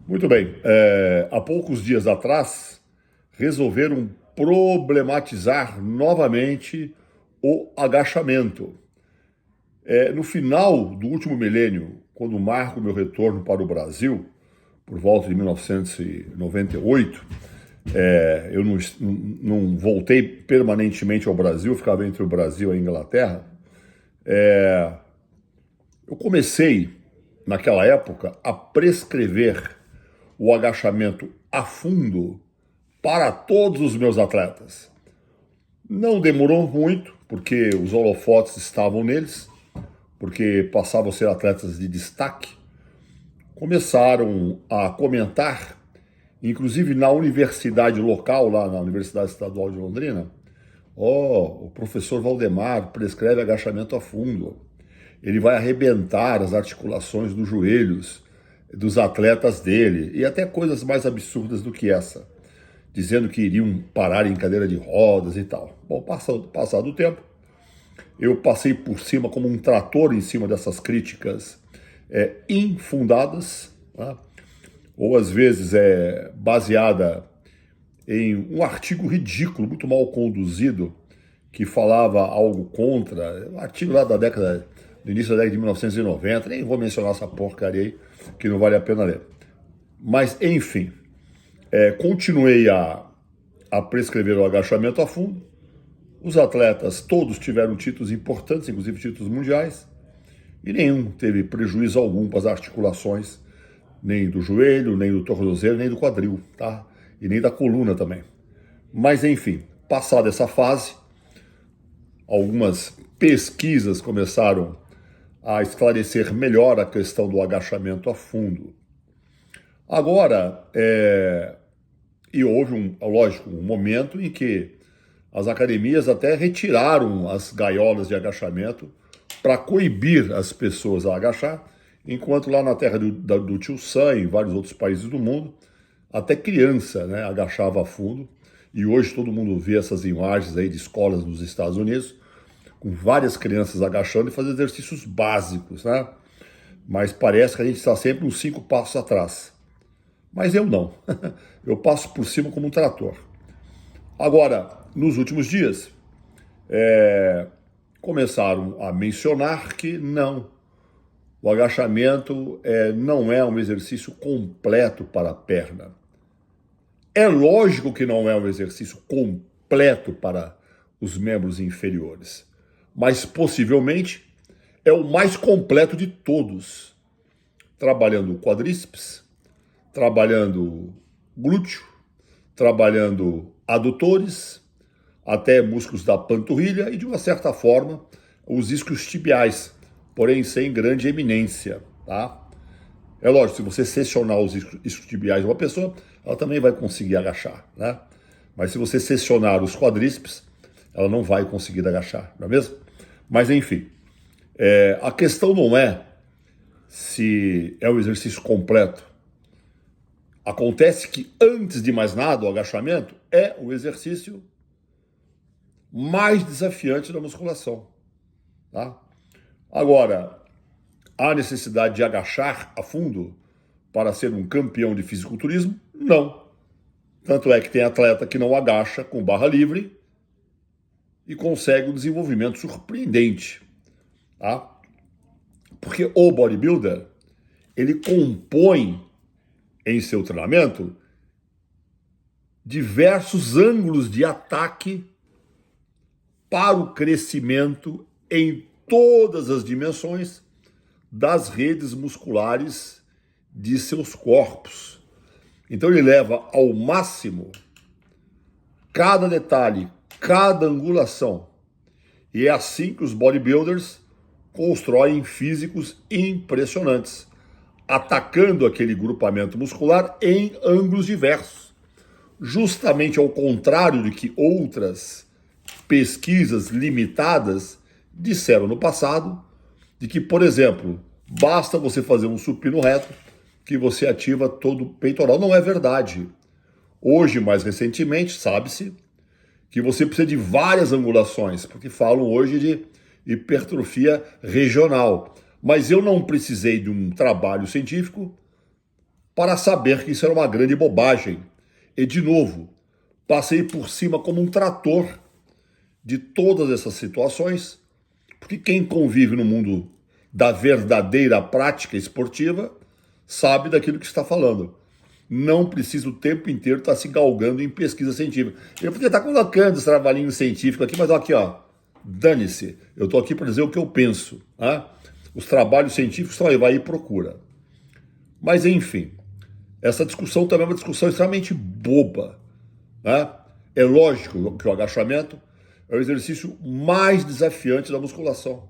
Muito bem. Há poucos dias atrás, resolveram problematizar novamente o agachamento. No final do último milênio, quando marco meu retorno para o Brasil, por volta de 1998, eu não voltei permanentemente ao Brasil, ficava entre o Brasil e a Inglaterra. Eu comecei, naquela época, a prescrever o agachamento a fundo para todos os meus atletas. Não demorou muito, porque os holofotes estavam neles, porque passavam a ser atletas de destaque. Começaram a comentar, inclusive na universidade local, lá na Universidade Estadual de Londrina, o professor Valdemar prescreve agachamento a fundo. Ele vai arrebentar as articulações dos joelhos dos atletas dele, e até coisas mais absurdas do que essa, dizendo que iriam parar em cadeira de rodas e tal. Bom, passado o tempo, eu passei por cima como um trator em cima dessas críticas infundadas, né? Ou às vezes baseada em um artigo ridículo, muito mal conduzido, que falava algo contra, um artigo lá do início da década de 1990, nem vou mencionar essa porcaria aí, que não vale a pena ler. Mas, enfim, continuei a prescrever o agachamento a fundo. Os atletas todos tiveram títulos importantes, inclusive títulos mundiais, e nenhum teve prejuízo algum para as articulações, nem do joelho, nem do tornozelo, nem do quadril, tá? E nem da coluna também. Mas, enfim, passada essa fase, algumas pesquisas começaram a esclarecer melhor a questão do agachamento a fundo. Agora, e houve, lógico, um momento em que as academias até retiraram as gaiolas de agachamento para coibir as pessoas a agachar, enquanto lá na terra do tio Sam, em vários outros países do mundo, até criança, né, agachava a fundo. E hoje todo mundo vê essas imagens aí de escolas nos Estados Unidos, com várias crianças agachando e fazendo exercícios básicos, né? Mas parece que a gente está sempre uns 5 passos atrás. Mas eu não. Eu passo por cima como um trator. Agora, nos últimos dias, começaram a mencionar que não, o agachamento não é um exercício completo para a perna. É lógico que não é um exercício completo para os membros inferiores, mas possivelmente é o mais completo de todos, trabalhando o quadríceps, trabalhando glúteo, trabalhando adutores, até músculos da panturrilha e, de uma certa forma, os isquios tibiais, porém sem grande eminência, tá? É lógico, se você seccionar os isquios tibiais de uma pessoa, ela também vai conseguir agachar, né? Mas se você seccionar os quadríceps, ela não vai conseguir agachar, não é mesmo? Mas enfim, a questão não é se é um exercício completo. Acontece que, antes de mais nada, o agachamento é o exercício mais desafiante da musculação, tá? Agora, há necessidade de agachar a fundo para ser um campeão de fisiculturismo? Não. Tanto é que tem atleta que não agacha com barra livre e consegue um desenvolvimento surpreendente, tá? Porque o bodybuilder, ele compõe em seu treinamento diversos ângulos de ataque para o crescimento em todas as dimensões das redes musculares de seus corpos. Então ele leva ao máximo cada detalhe, cada angulação. E é assim que os bodybuilders constroem físicos impressionantes, atacando aquele grupamento muscular em ângulos diversos. Justamente ao contrário do que outras pesquisas limitadas disseram no passado, de que, por exemplo, basta você fazer um supino reto que você ativa todo o peitoral. Não é verdade. Hoje, mais recentemente, sabe-se que você precisa de várias angulações, porque falam hoje de hipertrofia regional. Mas eu não precisei de um trabalho científico para saber que isso era uma grande bobagem. E, de novo, passei por cima como um trator de todas essas situações, porque quem convive no mundo da verdadeira prática esportiva sabe daquilo que está falando. Não precisa o tempo inteiro estar se galgando em pesquisa científica. Eu podia estar colocando esse trabalhinho científico aqui, mas aqui, ó, dane-se. Eu estou aqui para dizer o que eu penso. Tá? Os trabalhos científicos estão aí, vai e procura. Mas, enfim, essa discussão também é uma discussão extremamente boba. Né? É lógico que o agachamento é o exercício mais desafiante da musculação.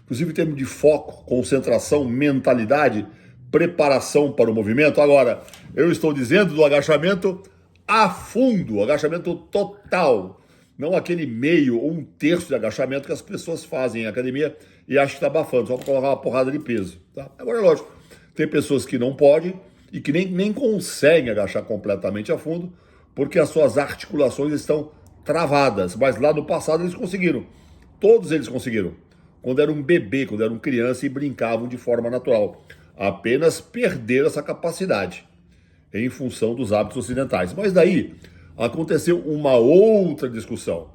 Inclusive em termos de foco, concentração, mentalidade, preparação para o movimento. Agora, eu estou dizendo do agachamento a fundo, agachamento total. Não aquele meio ou um terço de agachamento que as pessoas fazem em academia e acham que está abafando, só para colocar uma porrada de peso. Tá? Agora, é lógico, tem pessoas que não podem e que nem conseguem agachar completamente a fundo porque as suas articulações estão travadas. Mas lá no passado eles conseguiram. Todos eles conseguiram. Quando era um bebê, quando eram criança e brincavam de forma natural. Apenas perderam essa capacidade em função dos hábitos ocidentais. Mas daí aconteceu uma outra discussão.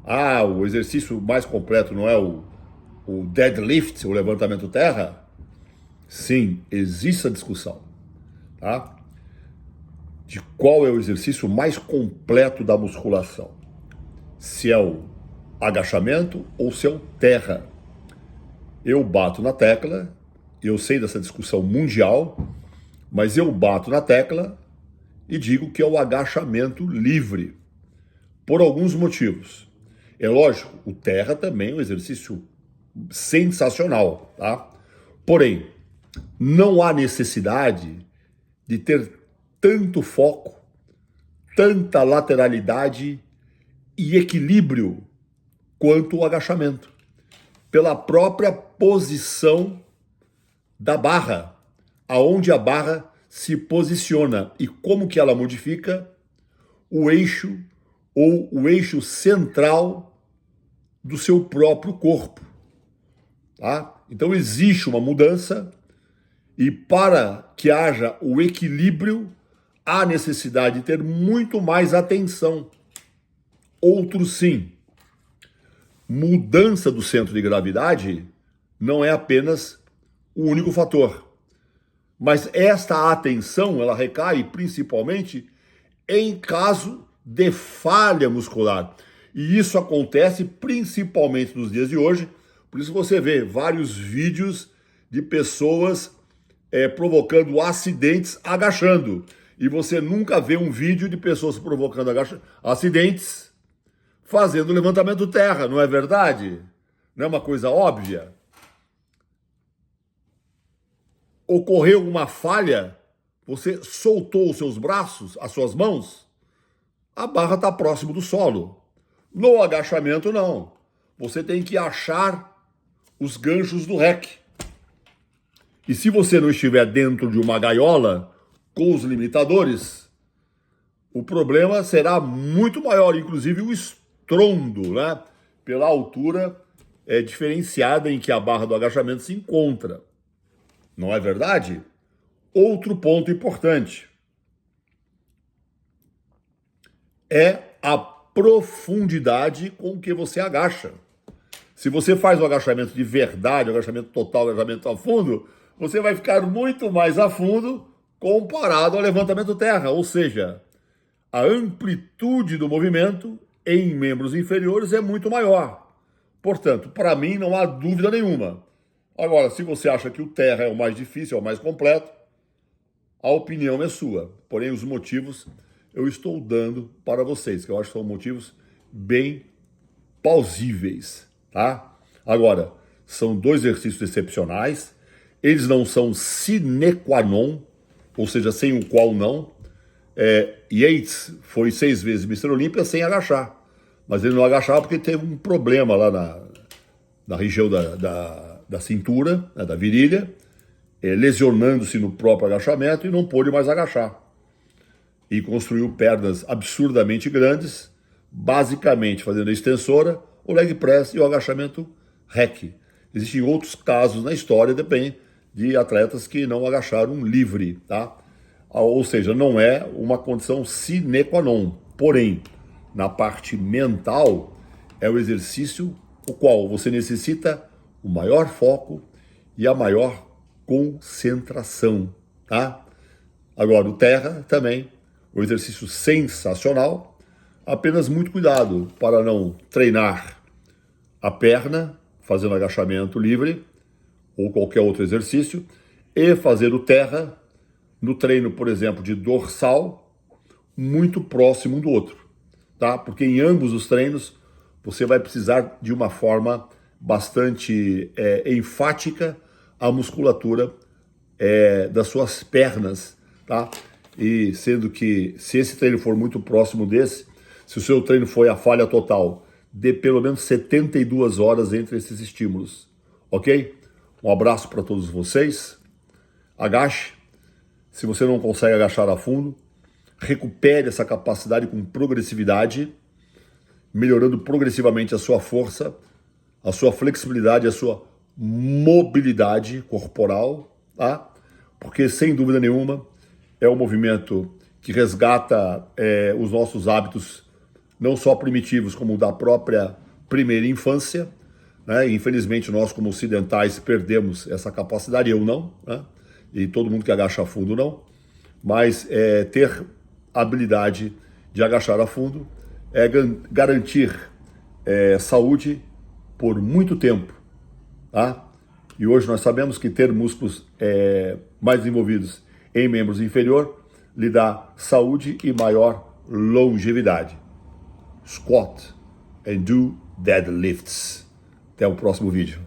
Ah, o exercício mais completo não é o deadlift, o levantamento terra? Sim, existe a discussão, tá? De qual é o exercício mais completo da musculação. Se é o agachamento ou se é o terra. Eu bato na tecla, eu sei dessa discussão mundial, mas eu bato na tecla e digo que é o agachamento livre, por alguns motivos. É lógico, o terra também é um exercício sensacional, tá? Porém, não há necessidade de ter tanto foco, tanta lateralidade e equilíbrio quanto o agachamento, pela própria posição da barra, aonde a barra se posiciona e como que ela modifica o eixo ou o eixo central do seu próprio corpo. Tá? Então existe uma mudança e para que haja o equilíbrio, há necessidade de ter muito mais atenção. Outro sim, mudança do centro de gravidade não é apenas o único fator. Mas esta atenção, ela recai principalmente em caso de falha muscular. E isso acontece principalmente nos dias de hoje. Por isso você vê vários vídeos de pessoas provocando acidentes agachando. E você nunca vê um vídeo de pessoas provocando acidentes fazendo levantamento terra, não é verdade? Não é uma coisa óbvia? Ocorreu uma falha, você soltou os seus braços, as suas mãos, a barra está próximo do solo. No agachamento, não. Você tem que achar os ganchos do REC. E se você não estiver dentro de uma gaiola com os limitadores, o problema será muito maior, inclusive o estrondo, né? Pela altura diferenciada em que a barra do agachamento se encontra. Não é verdade? Outro ponto importante é a profundidade com que você agacha. Se você faz o agachamento de verdade, o agachamento total, o agachamento a fundo, você vai ficar muito mais a fundo comparado ao levantamento terra, ou seja, a amplitude do movimento em membros inferiores é muito maior. Portanto, para mim não há dúvida nenhuma. Agora, se você acha que o terra é o mais difícil, é o mais completo, a opinião é sua. Porém, os motivos eu estou dando para vocês, que eu acho que são motivos bem plausíveis, tá? Agora, são dois exercícios excepcionais, eles não são sine qua non, ou seja, sem o qual não. Yates foi 6 vezes Mr. Olímpia sem agachar, mas ele não agachava porque teve um problema lá na região da cintura, né, da virilha, lesionando-se no próprio agachamento e não pôde mais agachar. E construiu pernas absurdamente grandes, basicamente fazendo a extensora, o leg press e o agachamento REC. Existem outros casos na história, depende de atletas que não agacharam livre, tá? ou seja, não é uma condição sine qua non. Porém, na parte mental, é o exercício o qual você necessita o maior foco e a maior concentração, tá? Agora, o terra também, um exercício sensacional, apenas muito cuidado para não treinar a perna, fazendo agachamento livre, ou qualquer outro exercício, e fazer o terra no treino, por exemplo, de dorsal, muito próximo um do outro, tá? Porque em ambos os treinos, você vai precisar de uma forma bastante enfática a musculatura das suas pernas, tá? E sendo que, se esse treino for muito próximo desse, se o seu treino foi a falha total, dê pelo menos 72 horas entre esses estímulos, ok? Um abraço para todos vocês. Agache. Se você não consegue agachar a fundo, recupere essa capacidade com progressividade, melhorando progressivamente a sua força, a sua flexibilidade, a sua mobilidade corporal, tá? Porque, sem dúvida nenhuma, é um movimento que resgata os nossos hábitos, não só primitivos, como da própria primeira infância, né? Infelizmente, nós, como ocidentais, perdemos essa capacidade, eu não, né? E todo mundo que agacha a fundo não, mas ter a habilidade de agachar a fundo é garantir saúde por muito tempo, tá? E hoje nós sabemos que ter músculos mais desenvolvidos em membros inferior lhe dá saúde e maior longevidade. Squat and do deadlifts. Até o próximo vídeo.